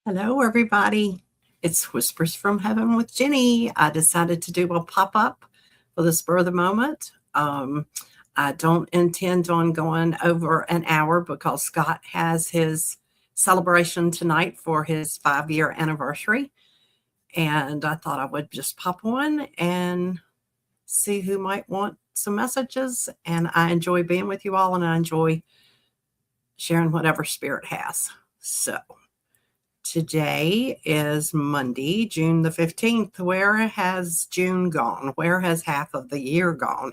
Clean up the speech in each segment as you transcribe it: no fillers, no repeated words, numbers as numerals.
Hello, everybody. It's Whispers from Heaven with Jenny. I decided to do a pop-up for the spur of the moment. I don't intend on going over an hour because Scott has his celebration tonight for his 5-year anniversary. And I thought I would just pop on and see who might want some messages. And I enjoy being with you all, and I enjoy sharing whatever Spirit has. So today is Monday, June the 15th. Where has June gone? Where has half of the year gone?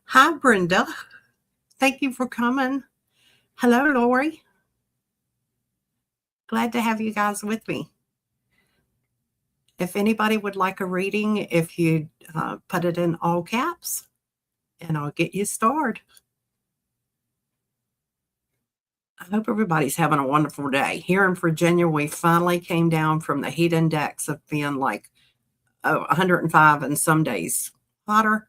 Hi, Brenda. Thank you for coming. Hello, Lori. Glad to have you guys with me. If anybody would like a reading, if you put it in all caps, and I'll get you started. I hope everybody's having a wonderful day. Here in Virginia, we finally came down from the heat index of being like 105 and some days hotter.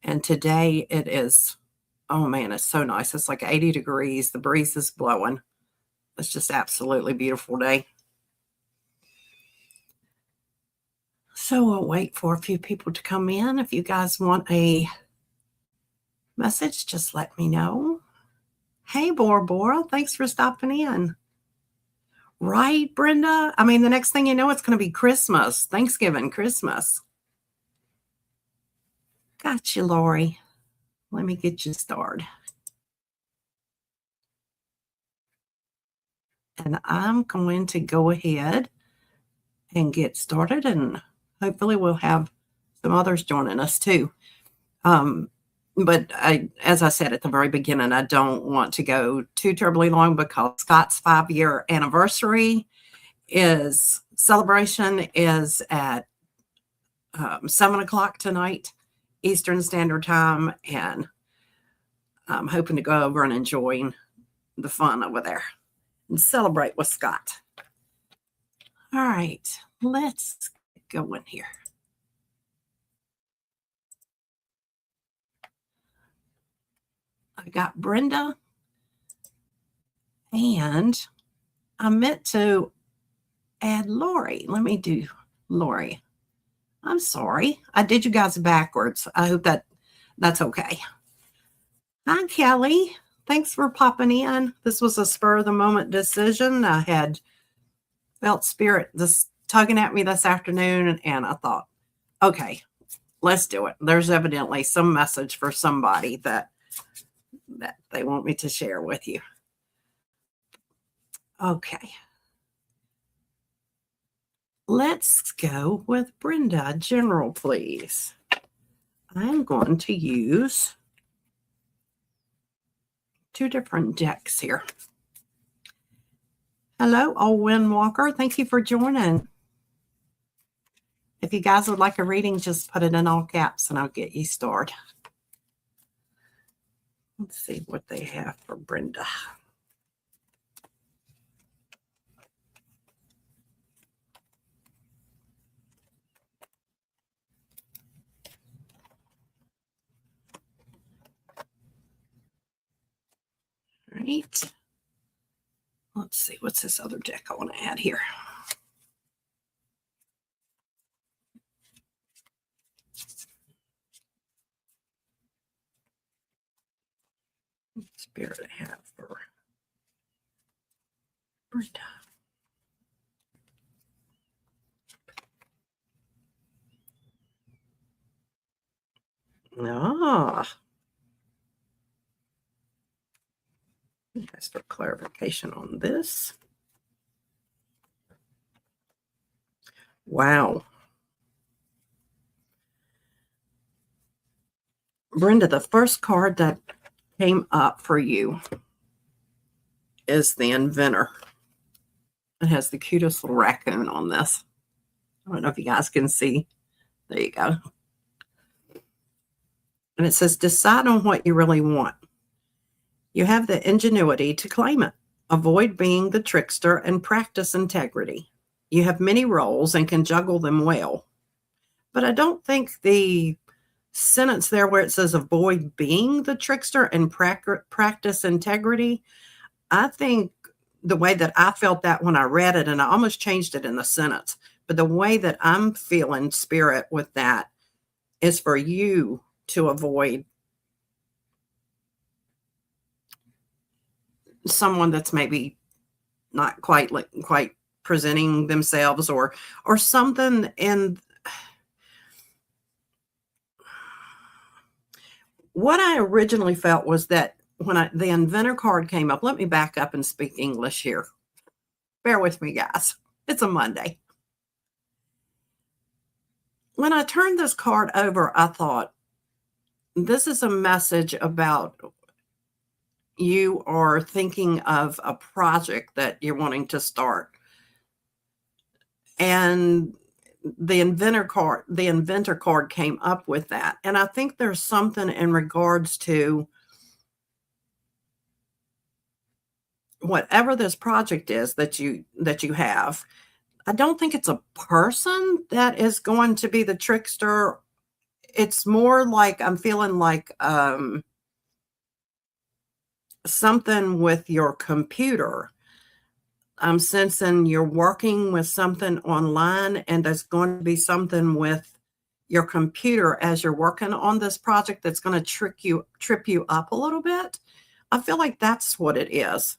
And today it is, oh man, it's so nice. It's like 80 degrees. The breeze is blowing. It's just absolutely beautiful day. So we'll wait for a few people to come in. If you guys want a message, just let me know. Hey, Bora Bora, thanks for stopping in. Right, Brenda? I mean, the next thing you know, it's going to be Christmas, Thanksgiving, Christmas. Gotcha, Lori. Let me get you started. And I'm going to go ahead and get started, and hopefully we'll have some others joining us too. But as I said at the very beginning, I don't want to go too terribly long because Scott's 5-year anniversary celebration is at 7 o'clock tonight, Eastern Standard Time. And I'm hoping to go over and enjoy the fun over there and celebrate with Scott. All right, let's get going here. I got Brenda, and I meant to add Lori. Let me do Lori. I'm sorry. I did you guys backwards. I hope that's okay. Hi, Kelly. Thanks for popping in. This was a spur of the moment decision. I had felt Spirit just tugging at me this afternoon, and I thought, okay, let's do it. There's evidently some message for somebody that they want me to share with you. Okay. Let's go with Brenda. General, please. I'm going to use 2 different decks here. Hello, Owen Walker. Thank you for joining. If you guys would like a reading, just put it in all caps and I'll get you started. Let's see what they have for Brenda. All right. Let's see, what's this other deck I want to add here? Spirit I have for Brenda. Thanks for clarification on this. Wow. Brenda, the first card that came up for you is the Inventor. It has the cutest little raccoon on this. I don't know if you guys can see. There you go. And it says, decide on what you really want. You have the ingenuity to claim it. Avoid being the trickster and practice integrity. You have many roles and can juggle them well. But I don't think the sentence there where it says avoid being the trickster and practice integrity, I think the way that I felt that when I read it, and I almost changed it in the sentence, but the way that I'm feeling spirit with that is for you to avoid someone that's maybe not quite presenting themselves or something. And what I originally felt was that when the inventor card came up, let me back up and speak English here. Bear with me, guys. It's a Monday. When I turned this card over, I thought, this is a message about you are thinking of a project that you're wanting to start. And the inventor card came up with that. And I think there's something in regards to whatever this project is that you have. I don't think it's a person that is going to be the trickster. It's more like I'm feeling like something with your computer. I'm sensing you're working with something online, and there's going to be something with your computer as you're working on this project that's going to trip you up a little bit. I feel like that's what it is.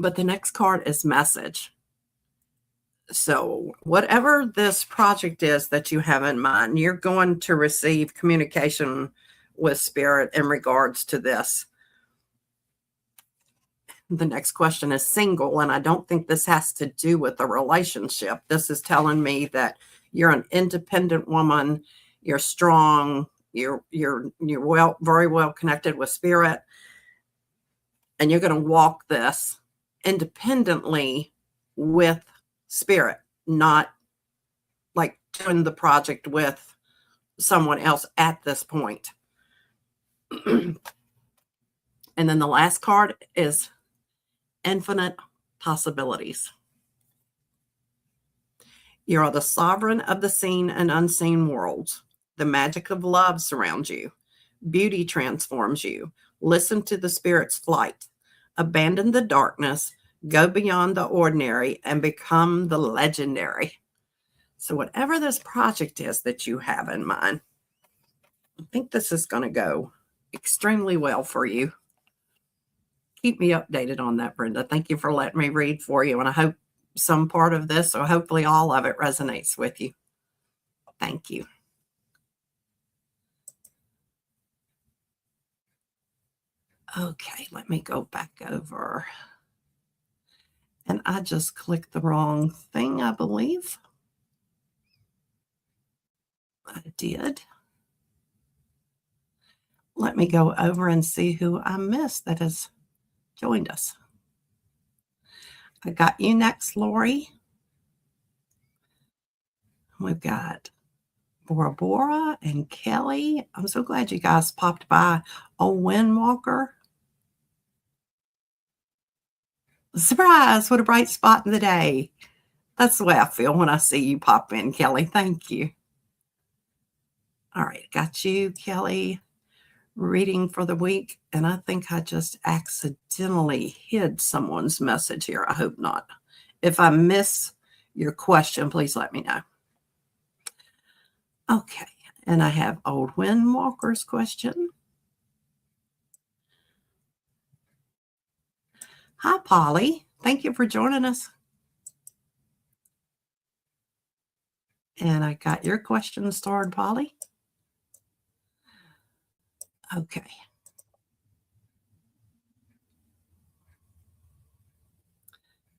But the next card is message. So whatever this project is that you have in mind, you're going to receive communication with spirit in regards to this. The next question is single, and I don't think this has to do with a relationship. This is telling me that you're an independent woman, you're strong, you're very well connected with spirit, and you're going to walk this independently with spirit, not like doing the project with someone else at this point. And then the last card is infinite possibilities. You are the sovereign of the seen and unseen worlds. The magic of love surrounds you. Beauty transforms you. Listen to the spirit's flight. Abandon the darkness. Go beyond the ordinary and become the legendary. So whatever this project is that you have in mind, I think this is going to go extremely well for you. Keep me updated on that, Brenda. Thank you for letting me read for you. And I hope some part of this, or hopefully all of it, resonates with you. Thank you. Okay, let me go back over. And I just clicked the wrong thing, I believe. I did. Let me go over and see who I missed that has joined us. I got you next, Lori. We've got Bora Bora and Kelly. I'm so glad you guys popped by. Oh, Windwalker. Surprise, what a bright spot in the day. That's the way I feel when I see you pop in, Kelly. Thank you. All right, got you, Kelly. Reading for the week, and I think I just accidentally hid someone's message here. I hope not. If I miss your question, please let me know. Okay, and I have Old Windwalker's question. Hi, Polly. Thank you for joining us. And I got your question started, Polly. Okay.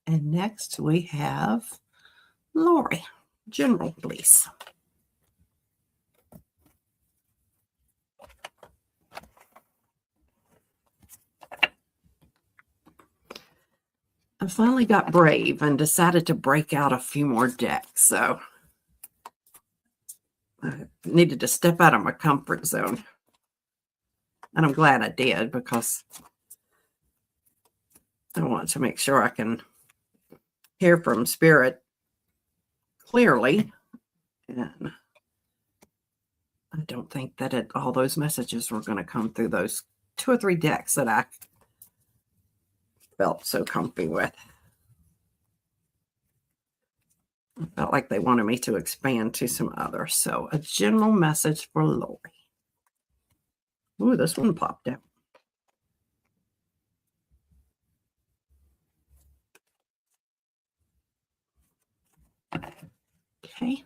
And next we have Lori, General, please. I finally got brave and decided to break out a few more decks. So I needed to step out of my comfort zone. And I'm glad I did, because I want to make sure I can hear from spirit clearly. And I don't think that all those messages were going to come through those 2 or 3 decks that I felt so comfy with. I felt like they wanted me to expand to some others. So a general message for Lori. Ooh, this one popped out. Okay.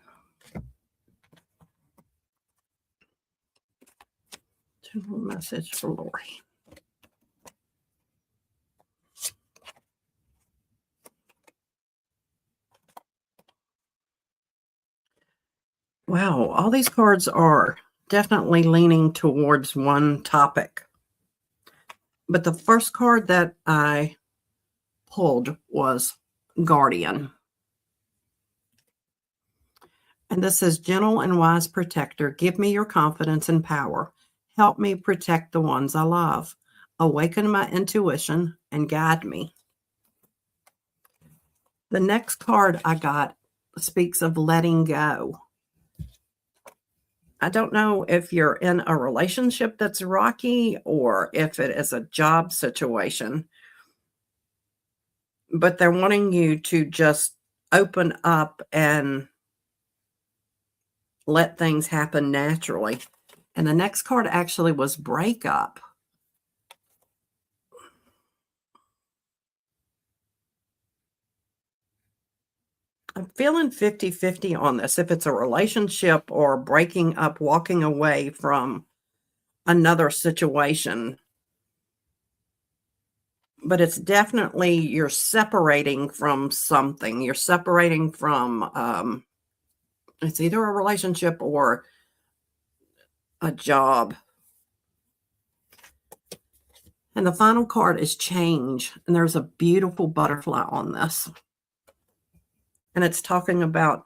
General message for Lori. Wow, all these cards are definitely leaning towards one topic. But the first card that I pulled was Guardian. And this says, gentle and wise protector, give me your confidence and power. Help me protect the ones I love. Awaken my intuition and guide me. The next card I got speaks of letting go. I don't know if you're in a relationship that's rocky or if it is a job situation, but they're wanting you to just open up and let things happen naturally. And the next card actually was breakup. I'm feeling 50-50 on this. If it's a relationship or breaking up, walking away from another situation. But it's definitely you're separating from something. You're separating from, it's either a relationship or a job. And the final card is change. And there's a beautiful butterfly on this. And it's talking about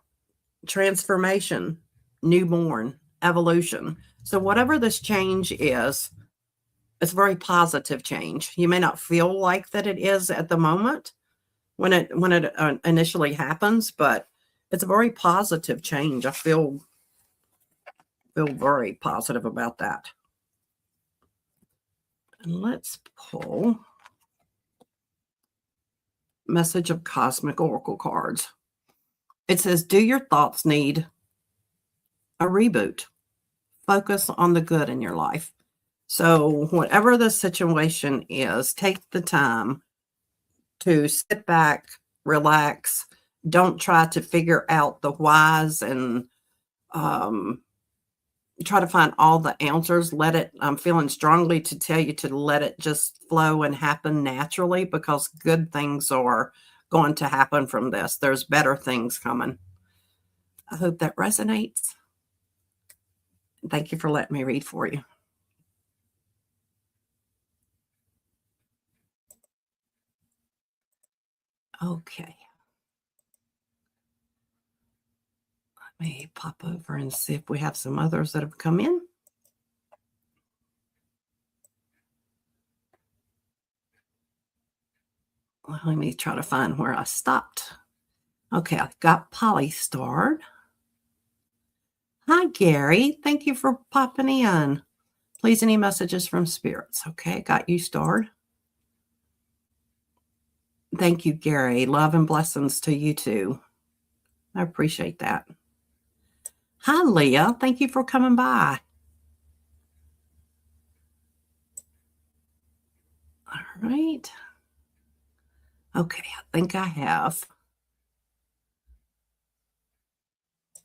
transformation, newborn, evolution. So whatever this change is, it's very positive change. You may not feel like that it is at the moment when it initially happens, but it's a very positive change. I feel very positive about that. And let's pull message of cosmic oracle cards. It says, do your thoughts need a reboot? Focus on the good in your life. So whatever the situation is, take the time to sit back, relax. Don't try to figure out the whys and try to find all the answers. Let it, I'm feeling strongly to tell you to let it just flow and happen naturally, because good things are going to happen from this. There's better things coming. I hope that resonates. Thank you for letting me read for you. Okay. Let me pop over and see if we have some others that have come in. Well, let me try to find where I stopped. Okay, I've got Polly starred. Hi, Gary. Thank you for popping in. Please, any messages from spirits? Okay, got you starred. Thank you, Gary. Love and blessings to you too. I appreciate that. Hi, Leah. Thank you for coming by. All right. Okay, I think I have.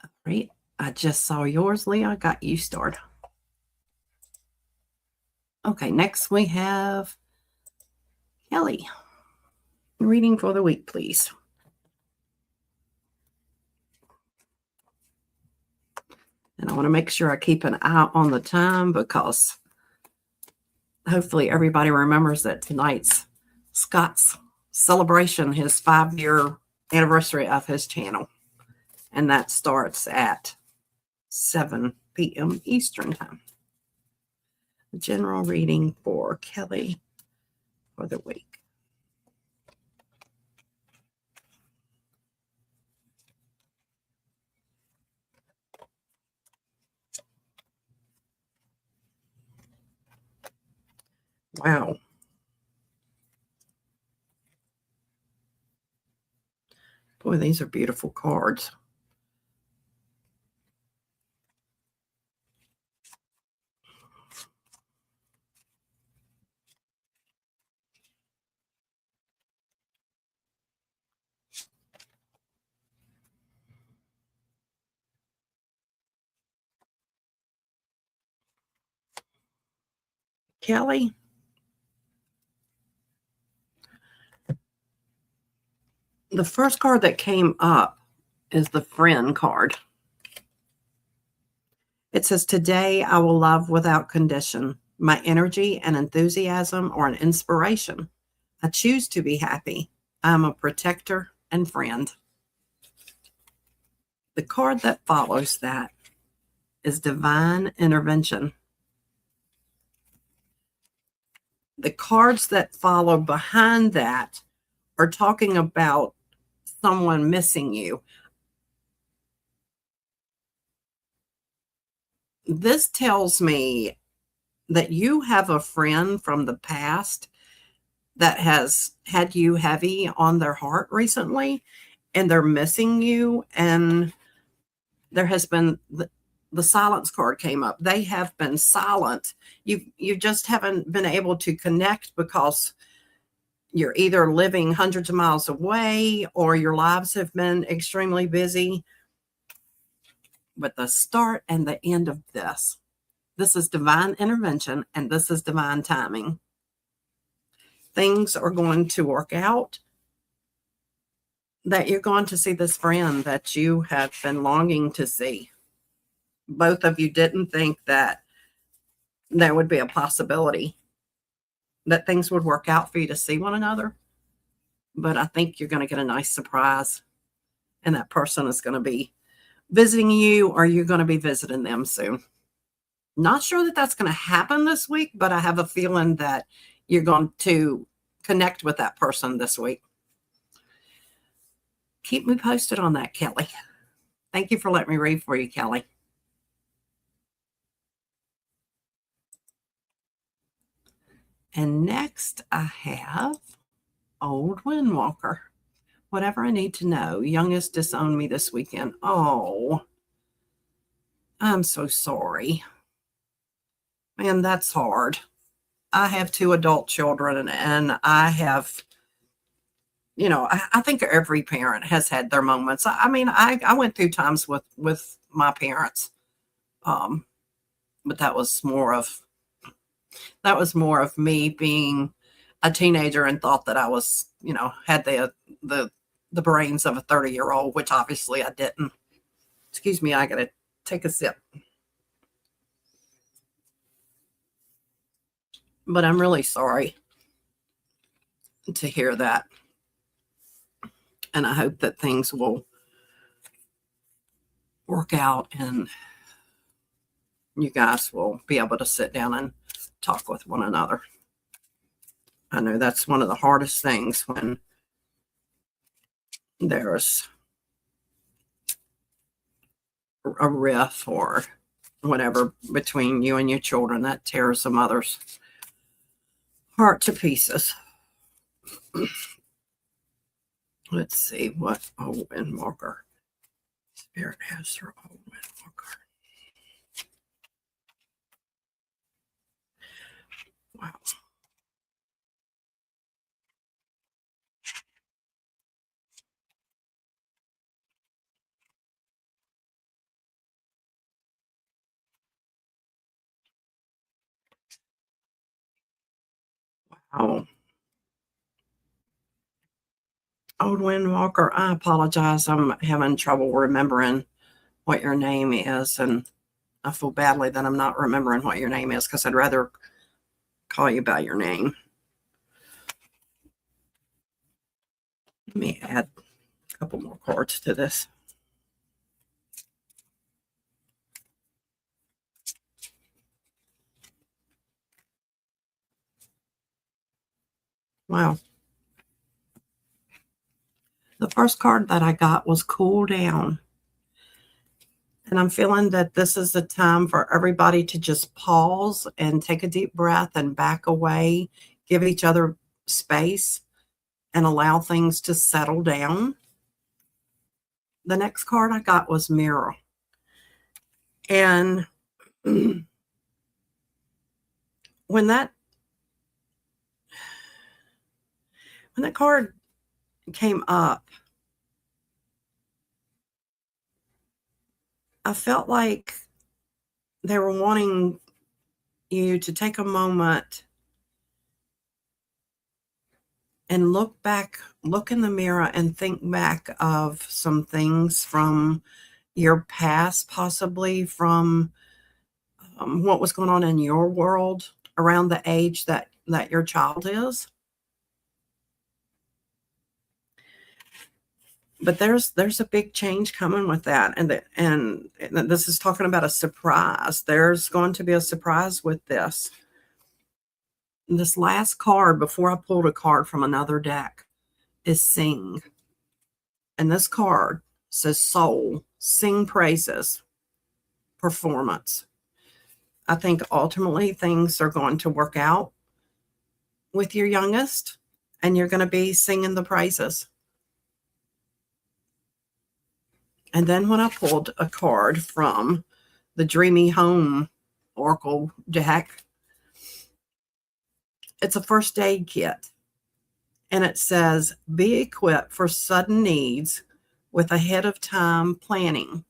All right. I just saw yours, Leah. I got you started. Okay, next we have Kelly. Reading for the week, please. And I want to make sure I keep an eye on the time, because hopefully everybody remembers that tonight's Scott's celebration, his 5-year anniversary of his channel. And that starts at 7 p.m. Eastern time. General reading for Kelly for the week. Wow. Boy, these are beautiful cards. Kelly, the first card that came up is the friend card. It says, "Today I will love without condition. My energy and enthusiasm are an inspiration. I choose to be happy. I'm a protector and friend." The card that follows that is divine intervention. The cards that follow behind that are talking about someone missing you. This tells me that you have a friend from the past that has had you heavy on their heart recently, and they're missing you. And there has been the silence card came up. They have been silent. You just haven't been able to connect because you're either living hundreds of miles away or your lives have been extremely busy. But the start and the end of this is divine intervention, and this is divine timing. Things are going to work out, that you're going to see this friend that you have been longing to see. Both of you didn't think that there would be a possibility that things would work out for you to see one another. But I think you're going to get a nice surprise, and that person is going to be visiting you, or you're going to be visiting them soon. Not sure that that's going to happen this week, but I have a feeling that you're going to connect with that person this week. Keep me posted on that, Kelly. Thank you for letting me read for you, Kelly. And next I have Old Windwalker. Whatever I need to know. Youngest disowned me this weekend. Oh, I'm so sorry. Man, that's hard. I have 2 adult children, and I have, I think every parent has had their moments. I mean, I went through times with my parents, but that was more of me being a teenager and thought that I was, had the brains of a 30-year-old, which obviously I didn't. Excuse me, I gotta take a sip. But I'm really sorry to hear that. And I hope that things will work out and you guys will be able to sit down and talk with one another. I know that's one of the hardest things when there's a riff or whatever between you and your children that tears a mother's heart to pieces. Let's see what Old Windwalker Spirit has for Old Windwalker. Wow. Oh, Old Windwalker, I apologize. I'm having trouble remembering what your name is, and I feel badly that I'm not remembering what your name is because I'd rather call you by your name. Let me add a couple more cards to this. Wow. The first card that I got was Cool Down. And I'm feeling that this is the time for everybody to just pause and take a deep breath and back away, give each other space and allow things to settle down. The next card I got was Mirror. And when that card came up, I felt like they were wanting you to take a moment and look in the mirror and think back of some things from your past, possibly from what was going on in your world around the age that your child is. But there's a big change coming with that, and this is talking about a surprise. There's going to be a surprise with this. This last card, before I pulled a card from another deck, is Sing. And this card says Soul, sing praises, performance. I think ultimately things are going to work out with your youngest, and you're going to be singing the praises. And then when I pulled a card from the Dreamy Home Oracle deck, it's a first aid kit. And it says, be equipped for sudden needs with ahead of time planning.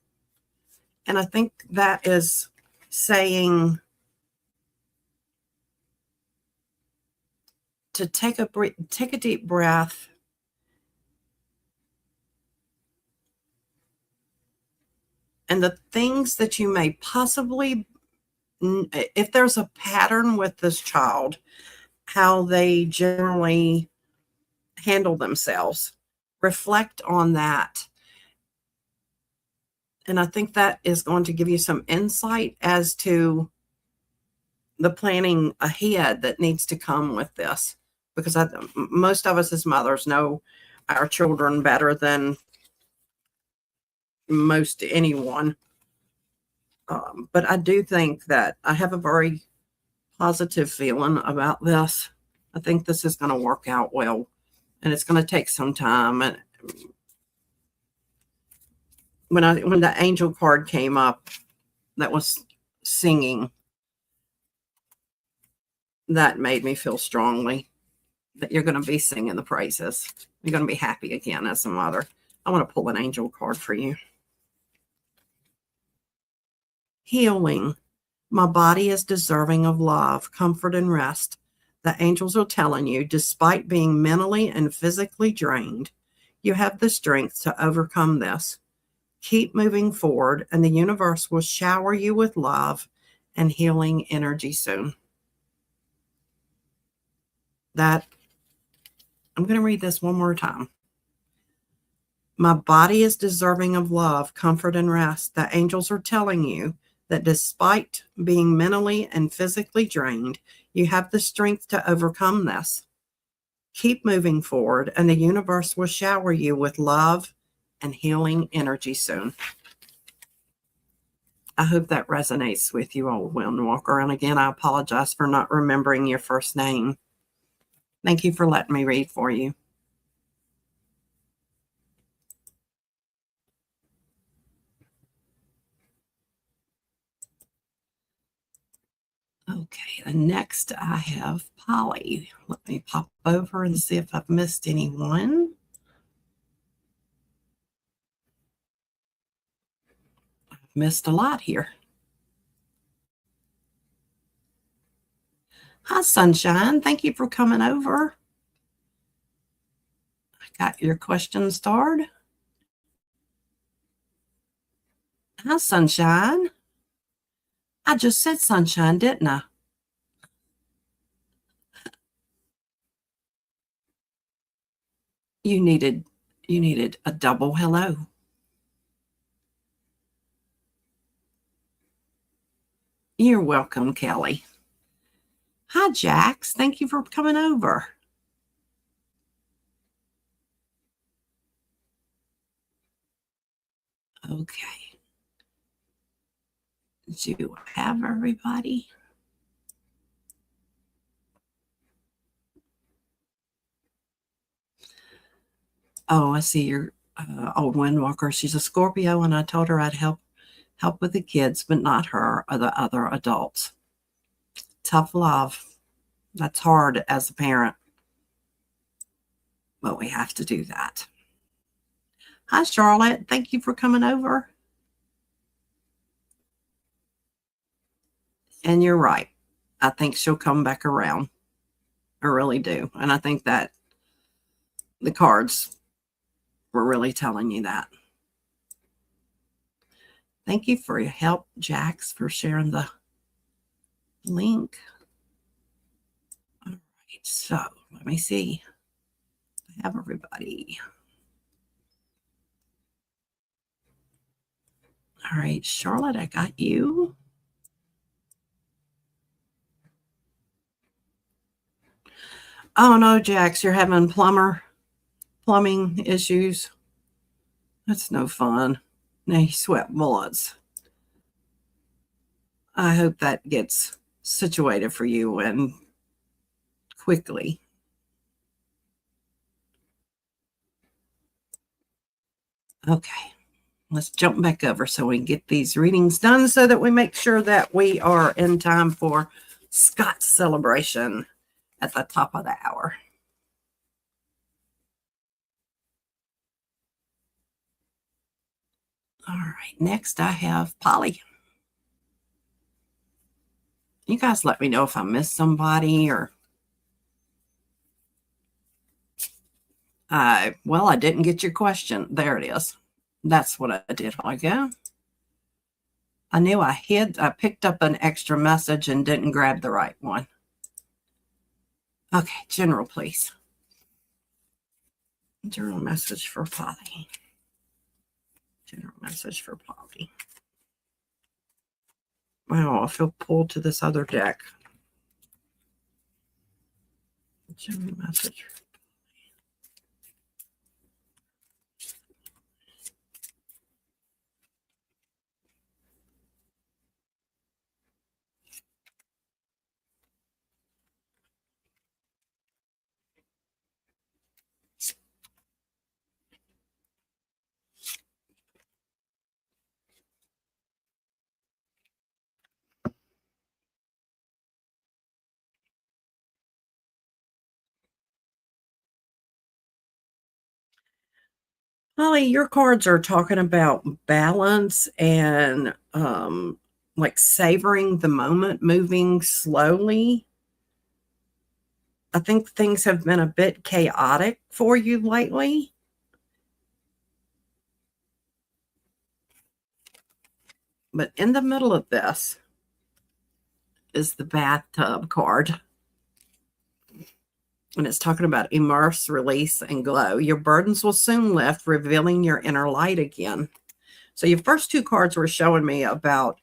And I think that is saying to take a deep breath and the things that you may possibly, if there's a pattern with this child, how they generally handle themselves, reflect on that. And I think that is going to give you some insight as to the planning ahead that needs to come with this. Because most of us as mothers know our children better than most anyone. But I do think that I have a very positive feeling about this. I think this is going to work out well, and it's going to take some time. And when the angel card came up that was singing, that made me feel strongly that you're going to be singing the praises. You're going to be happy again as a mother. I want to pull an angel card for you. Healing. My body is deserving of love, comfort, and rest. The angels are telling you, despite being mentally and physically drained, you have the strength to overcome this. Keep moving forward, and the universe will shower you with love and healing energy soon. I'm going to read this one more time. My body is deserving of love, comfort, and rest. The angels are telling you that despite being mentally and physically drained, you have the strength to overcome this. Keep moving forward, and the universe will shower you with love and healing energy soon. I hope that resonates with you, old Windwalker. And again, I apologize for not remembering your first name. Thank you for letting me read for you. Okay, and next I have Polly. Let me pop over and see if I've missed anyone. I've missed a lot here. Hi, Sunshine. Thank you for coming over. I got your question starred. Hi, Sunshine. I just said Sunshine, didn't I? You needed a double hello. You're welcome, Kelly. Hi, Jax. Thank you for coming over. Okay. Did you have everybody? Oh, I see your old windwalker. She's a Scorpio, and I told her I'd help with the kids, but not her or the other adults. Tough love. That's hard as a parent, but we have to do that. Hi, Charlotte. Thank you for coming over. And you're right. I think she'll come back around. I really do. And I think that the cards were really telling you that. Thank you for your help, Jax, for sharing the link. All right, so let me see. I have everybody. All right, Charlotte, I got you. Oh no, Jax, you're having plumbing issues. That's no fun. Now you sweat bullets. I hope that gets situated for you and quickly. Okay, let's jump back over so we can get these readings done so that we make sure that we are in time for Scott's celebration at the top of the hour. All right, next I have Polly. You guys let me know if I missed somebody or... well, I didn't get your question. There it is. That's what I did. Okay. I knew I picked up an extra message and didn't grab the right one. Okay, general, please. General message for Polly. General message for Polly. Wow, I feel pulled to this other deck. General message. Holly, your cards are talking about balance and like savoring the moment, moving slowly. I think things have been a bit chaotic for you lately. But in the middle of this is the bathtub card. And it's talking about immerse, release, and glow. Your burdens will soon lift, revealing your inner light again. So your first two cards were showing me about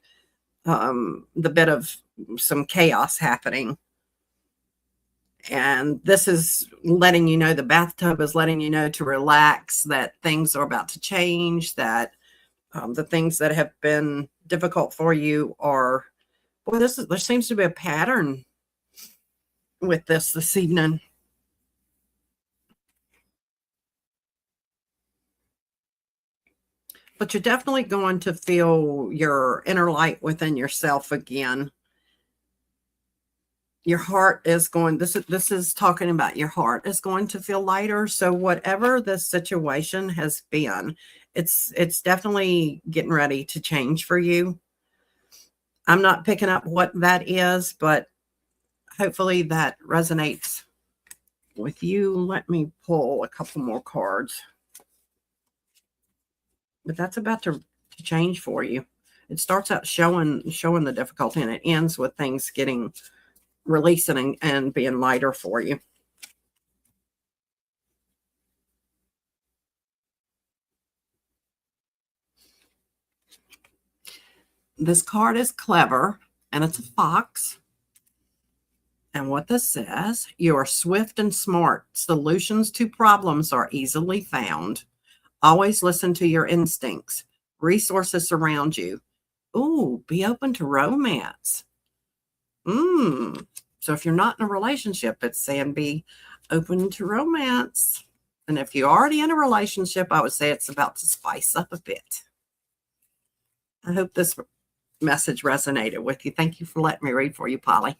the bit of some chaos happening. And this is letting you know, the bathtub is letting you know to relax, that things are about to change, that the things that have been difficult for you are, boy, there seems to be a pattern with this evening. But you're definitely going to feel your inner light within yourself again. Your heart is going, this is talking about your heart is going to feel lighter. So whatever the situation has been, it's definitely getting ready to change for you. I'm not picking up what that is, but hopefully that resonates with you. Let me pull a couple more cards. But that's about to change for you. It starts out showing the difficulty, and it ends with things getting releasing and being lighter for you. This card is clever, and it's a fox. And what this says, you are swift and smart. Solutions to problems are easily found. Always listen to your instincts. Resources surround you. Ooh, be open to romance. So if you're not in a relationship, it's saying be open to romance. And if you're already in a relationship, I would say it's about to spice up a bit. I hope this message resonated with you. Thank you for letting me read for you, Polly.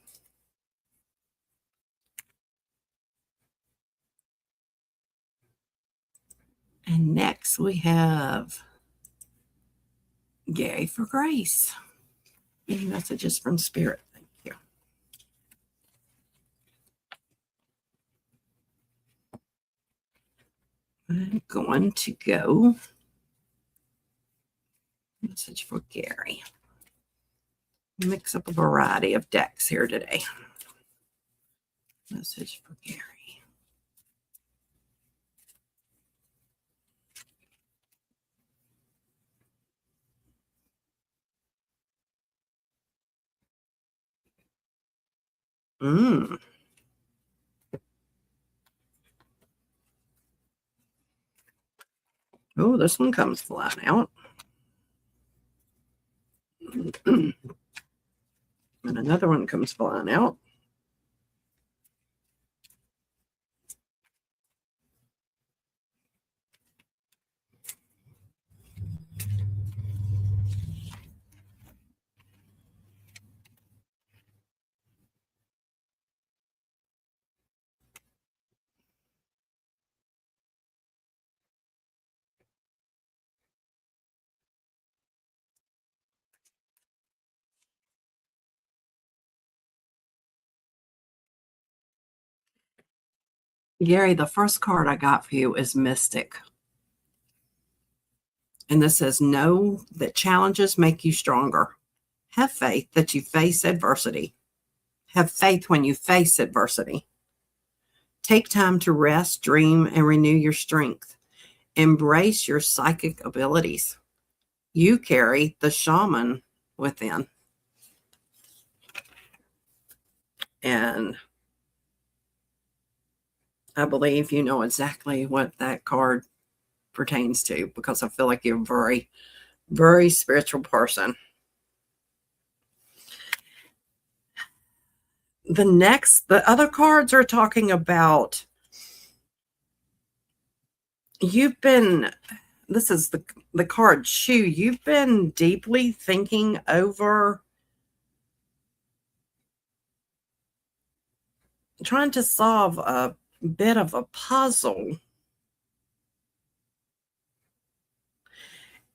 And next we have Yay for Grace. Any messages from Spirit? Thank you. I'm going to go message for Gary. Mix up a variety of decks here today. Message for Gary. Oh, this one comes flying out. And another one comes flying out. Gary, the first card I got for you is Mystic. And this says, know that challenges make you stronger. Have faith that you face adversity. Have faith when you face adversity. Take time to rest, dream, and renew your strength. Embrace your psychic abilities. You carry the shaman within. And I believe you know exactly what that card pertains to, because I feel like you're a very, very spiritual person. The other cards are talking about this is the card Shoe. You've been deeply thinking over trying to solve a bit of a puzzle.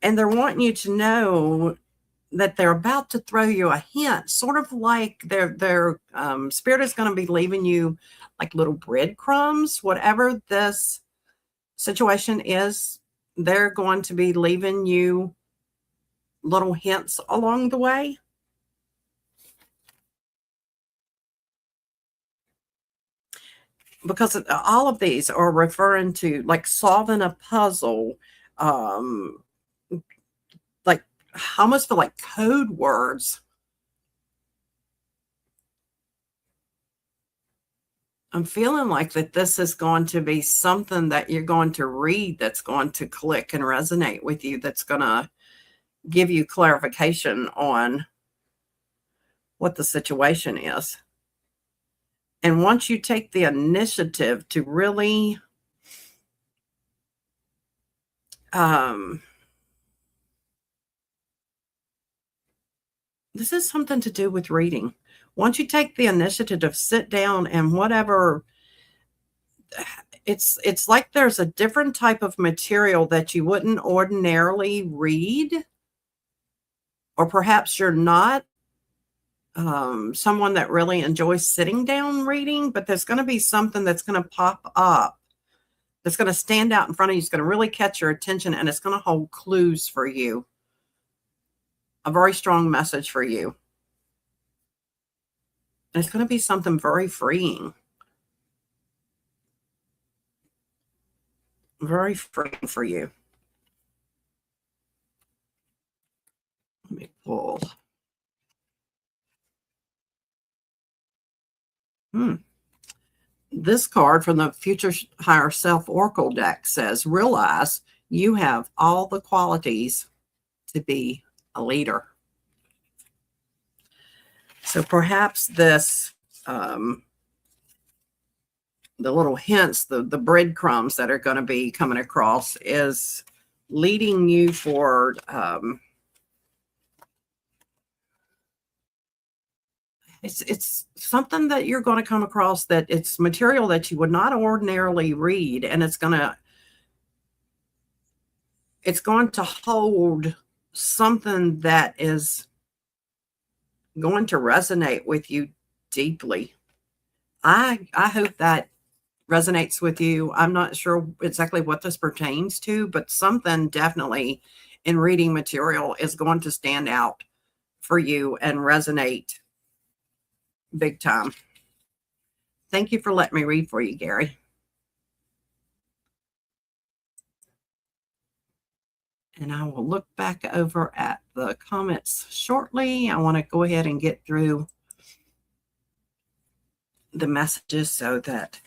And they're wanting you to know that they're about to throw you a hint, sort of like their spirit is going to be leaving you like little breadcrumbs. Whatever this situation is, they're going to be leaving you little hints along the way. Because all of these are referring to like solving a puzzle, like I almost feel like code words. I'm feeling like that this is going to be something that you're going to read that's going to click and resonate with you, that's going to give you clarification on what the situation is. And once you take the initiative to really this is something to do with reading. Once you take the initiative to sit down and whatever, it's like there's a different type of material that you wouldn't ordinarily read, or perhaps you're not someone that really enjoys sitting down reading, but there's going to be something that's going to pop up that's going to stand out in front of you. It's going to really catch your attention, and it's going to hold clues for you. A very strong message for you. And it's going to be something very freeing. Very freeing for you. Let me pull. This card from the Future Higher Self Oracle deck says, realize you have all the qualities to be a leader. So perhaps this, the little hints, the breadcrumbs that are going to be coming across is leading you for it's something that you're going to come across, that it's material that you would not ordinarily read, and it's going to hold something that is going to resonate with you deeply. I hope that resonates with you. I'm not sure exactly what this pertains to, but something definitely in reading material is going to stand out for you and resonate big time. Thank you for letting me read for you, Gary. And I will look back over at the comments shortly. I want to go ahead and get through the messages so that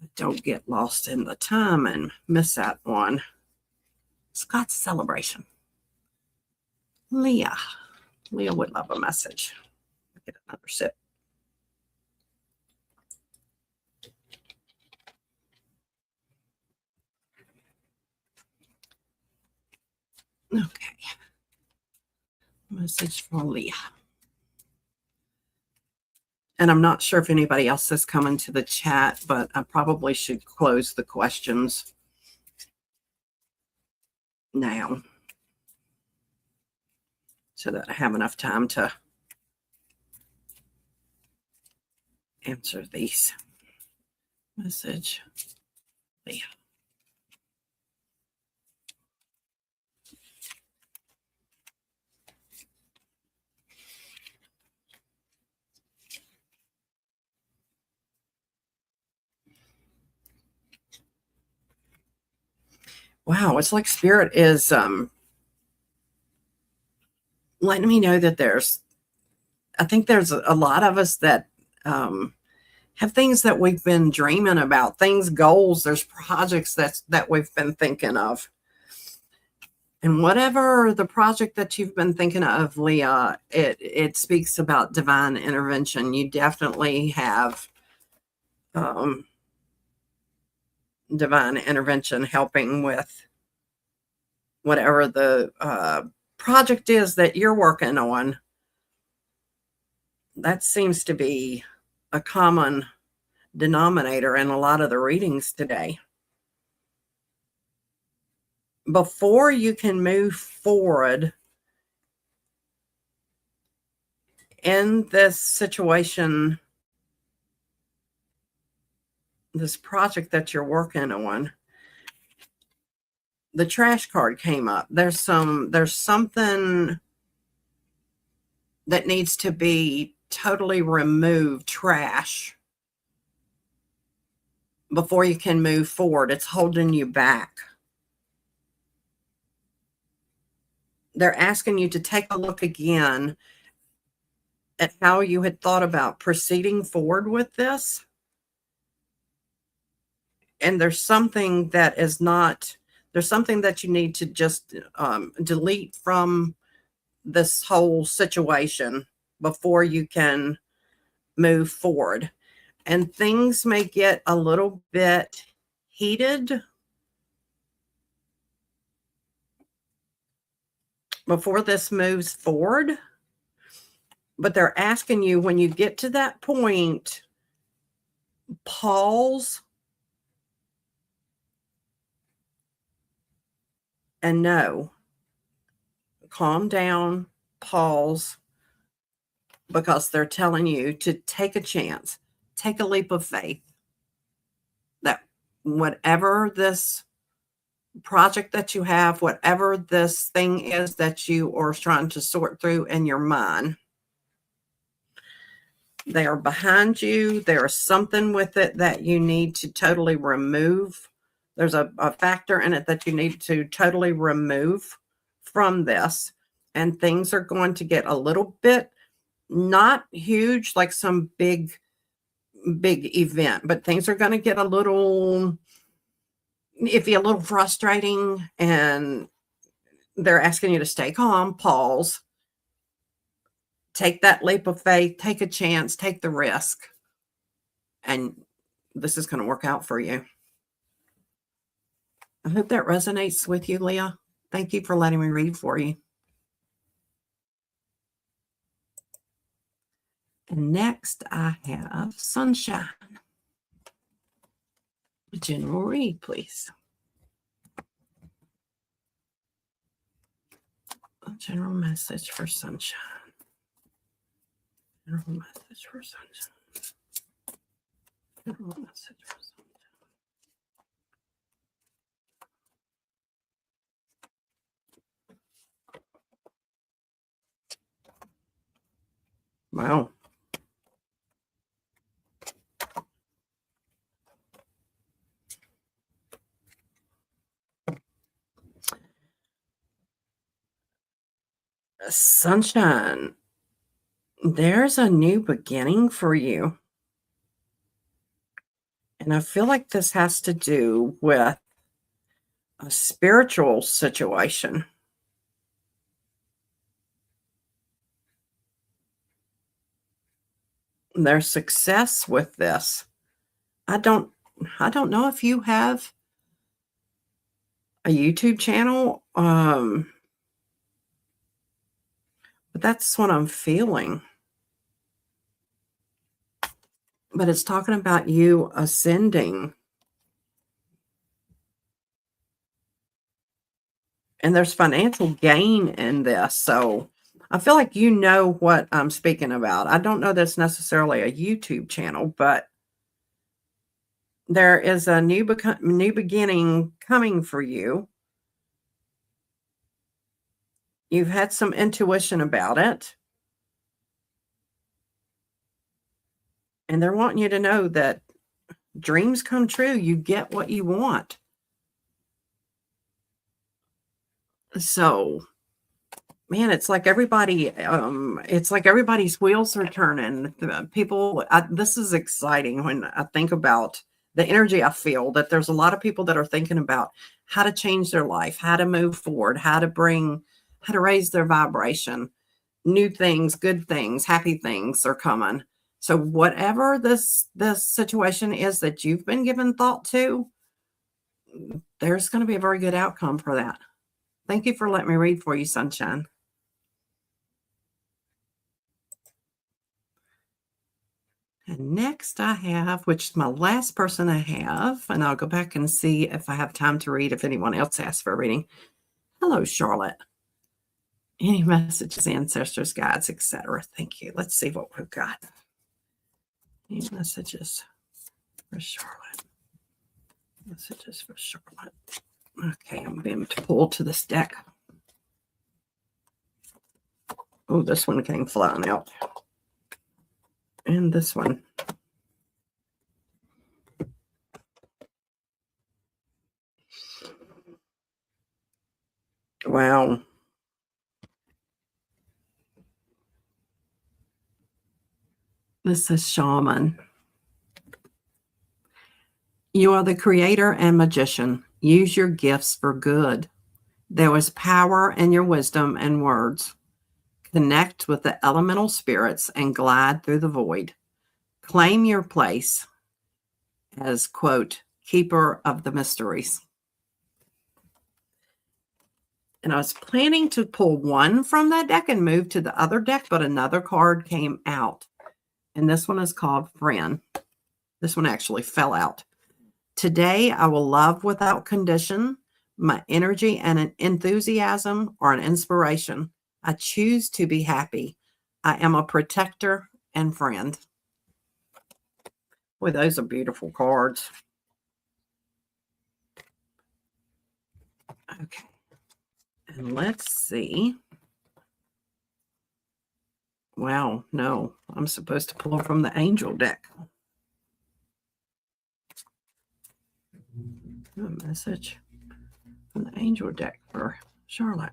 I don't get lost in the time and miss that one. Scott's celebration. Leah would love a message. Get another sip. Okay. Message for Leah. And I'm not sure if anybody else has come into the chat, but I probably should close the questions now so that I have enough time to answer these. Message Leah. Wow, it's like Spirit is letting me know that I think there's a lot of us that have things that we've been dreaming about, goals, there's projects that we've been thinking of. And whatever the project that you've been thinking of, Leah, it speaks about divine intervention. You definitely have divine intervention helping with whatever the project is that you're working on. That seems to be a common denominator in a lot of the readings today. Before you can move forward in this situation, this project that you're working on, the trash card came up. There's something that needs to be totally removed, trash, before you can move forward. It's holding you back. They're asking you to take a look again at how you had thought about proceeding forward with this. And there's something that you need to just delete from this whole situation before you can move forward. And things may get a little bit heated before this moves forward. But they're asking you, when you get to that point, pause and know. Calm down, pause, because they're telling you to take a chance, take a leap of faith, that whatever this project that you have, whatever this thing is that you are trying to sort through in your mind, they are behind you. There's something with it that you need to totally remove. There's a factor in it that you need to totally remove from this. And things are going to get a little bit, not huge, like some big event, but things are going to get a little iffy, a little frustrating. And they're asking you to stay calm, pause, Take that leap of faith, take a chance, take the risk, and this is going to work out for you. I hope that resonates with you, Leah. Thank you for letting me read for you. And next I have Sunshine. A general read, please. A general message for Sunshine. General message for Sunshine. General message for Sunshine. Wow. Sunshine, there's a new beginning for you. And I feel like this has to do with a spiritual situation. There's success with this. I don't know if you have a YouTube channel, but that's what I'm feeling. But it's talking about you ascending. And there's financial gain in this. So I feel like you know what I'm speaking about. I don't know that's necessarily a YouTube channel, but there is a new beginning coming for you. You've had some intuition about it. And they're wanting you to know that dreams come true. You get what you want. So, man, it's like everybody's wheels are turning. This is exciting when I think about the energy I feel, that there's a lot of people that are thinking about how to change their life, how to move forward, how to raise their vibration. New things, good things, happy things are coming. So whatever this situation is that you've been given thought to, there's going to be a very good outcome for that. Thank you for letting me read for you, Sunshine. And next I have, which is my last person I have, and I'll go back and see if I have time to read if anyone else asks for a reading. Hello, Charlotte. Any messages, ancestors, guides, etc. Thank you. Let's see what we've got. Any messages for Charlotte? Messages for Charlotte. Okay, I'm going to pull to this deck. Oh, this one came flying out. And this one. Wow. This is Shaman. You are the creator and magician. Use your gifts for good. There is power in your wisdom and words. Connect with the elemental spirits and glide through the void. Claim your place as, quote, keeper of the mysteries. And I was planning to pull one from that deck and move to the other deck, but another card came out. And this one is called Friend. This one actually fell out. Today, I will love without condition. My energy and an enthusiasm are an inspiration. I choose to be happy. I am a protector and friend. Boy, those are beautiful cards. Okay. And let's see. Wow, no, I'm supposed to pull from the angel deck. A message from the angel deck for Charlotte.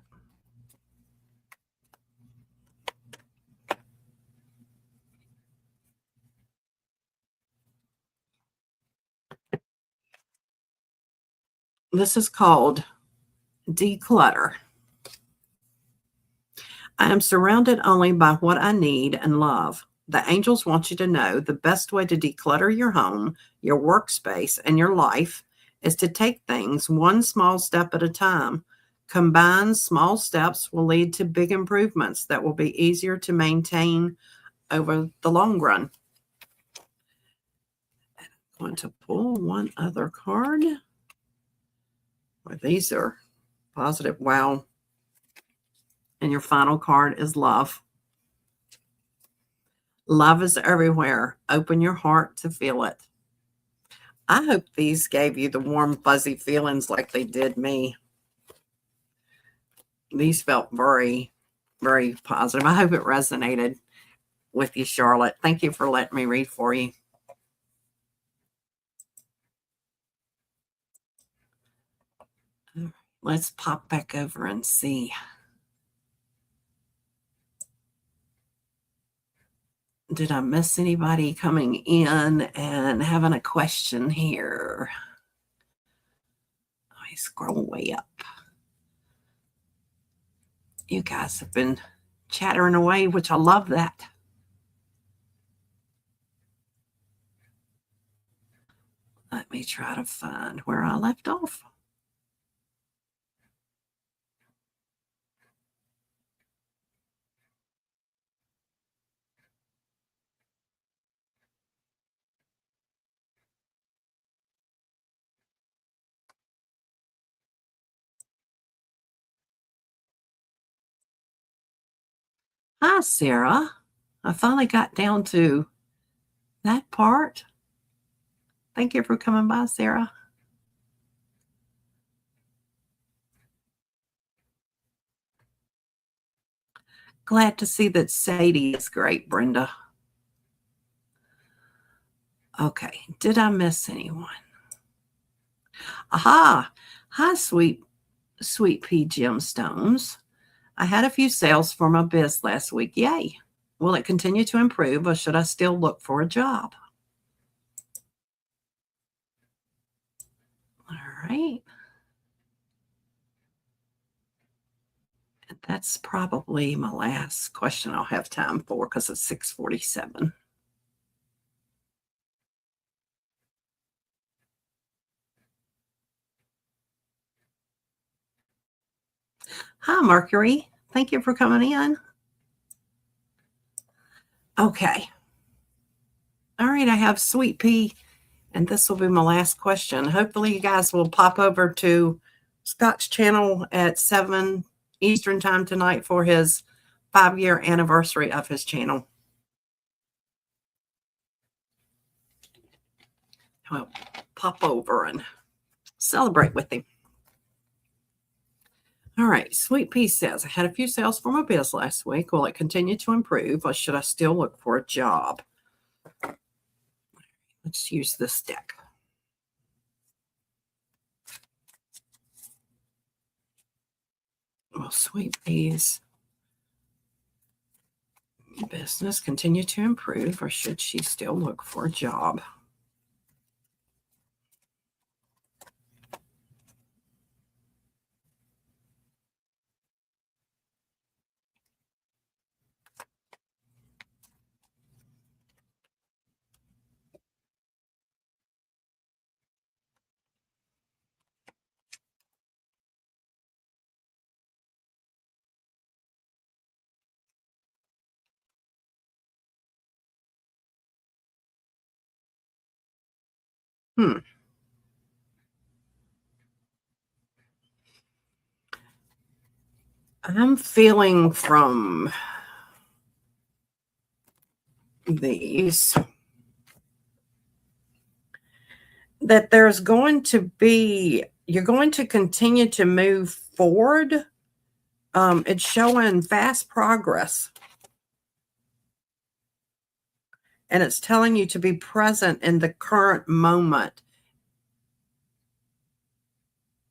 This is called Declutter. I am surrounded only by what I need and love. The angels want you to know the best way to declutter your home, your workspace, and your life is to take things one small step at a time. Combined small steps will lead to big improvements that will be easier to maintain over the long run. I'm going to pull one other card. Well, these are positive. Wow. And your final card is love. Love is everywhere. Open your heart to feel it. I hope these gave you the warm, fuzzy feelings like they did me. These felt very, very positive. I hope it resonated with you, Charlotte. Thank you for letting me read for you. Let's pop back over and see. Did I miss anybody coming in and having a question here? Let me scroll way up. You guys have been chattering away, which I love that. Let me try to find where I left off. Hi, Sarah. I finally got down to that part. Thank you for coming by, Sarah. Glad to see that Sadie is great, Brenda. Okay, did I miss anyone? Aha! Hi, sweet pea gemstones. I had a few sales for my biz last week. Yay! Will it continue to improve, or should I still look for a job? All right. That's probably my last question I'll have time for because it's 6:47. Hi, Mercury. Thank you for coming in. Okay. All right, I have Sweet Pea, and this will be my last question. Hopefully, you guys will pop over to Scott's channel at 7 Eastern time tonight for his 5-year anniversary of his channel. I'll pop over and celebrate with him. All right, Sweet Pea says, I had a few sales for my biz last week. Will it continue to improve, or should I still look for a job? Let's use this deck. Well, Sweet Pea's business continue to improve, or should she still look for a job? I'm feeling from these that there's going to be, you're going to continue to move forward. It's showing fast progress. And it's telling you to be present in the current moment.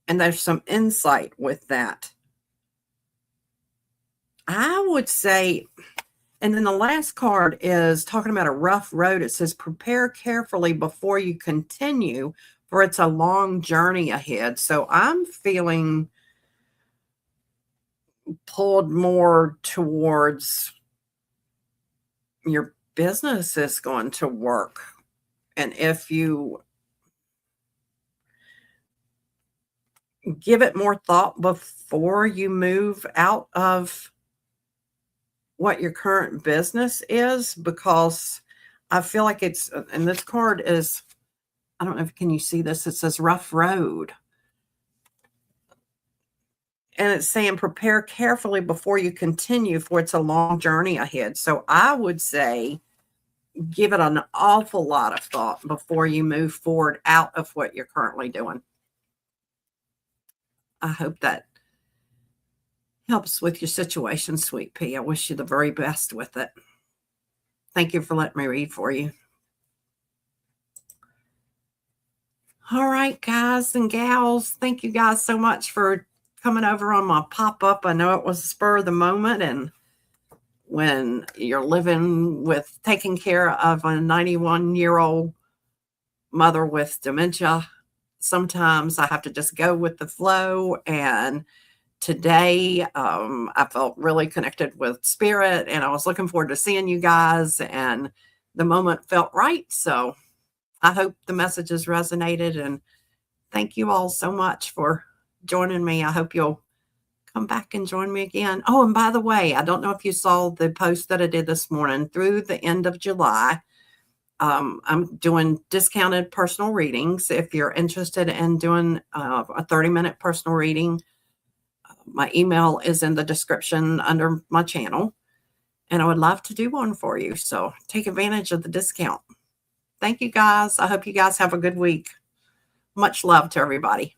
And there's some insight with that. I would say, and then the last card is talking about a rough road. It says, prepare carefully before you continue, for it's a long journey ahead. So I'm feeling pulled more towards your business is going to work. And if you give it more thought before you move out of what your current business is, because I feel like it's, and this card is, I don't know if can you see this, it says rough road. And it's saying prepare carefully before you continue, for it's a long journey ahead. So I would say give it an awful lot of thought before you move forward out of what you're currently doing. I hope that helps with your situation, Sweet Pea. I wish you the very best with it. Thank you for letting me read for you. All right, guys and gals, thank you guys so much for coming over on my pop-up. I know it was a spur of the moment, and when you're living with taking care of a 91-year-old mother with dementia, sometimes I have to just go with the flow. And today I felt really connected with spirit, and I was looking forward to seeing you guys, and the moment felt right. So I hope the messages resonated, and thank you all so much for joining me. I hope you'll come back and join me again. Oh, and by the way, I don't know if you saw the post that I did this morning. Through the end of July, I'm doing discounted personal readings. If you're interested in doing a 30-minute personal reading, my email is in the description under my channel, and I would love to do one for you. So take advantage of the discount. Thank you, guys. I hope you guys have a good week. Much love to everybody.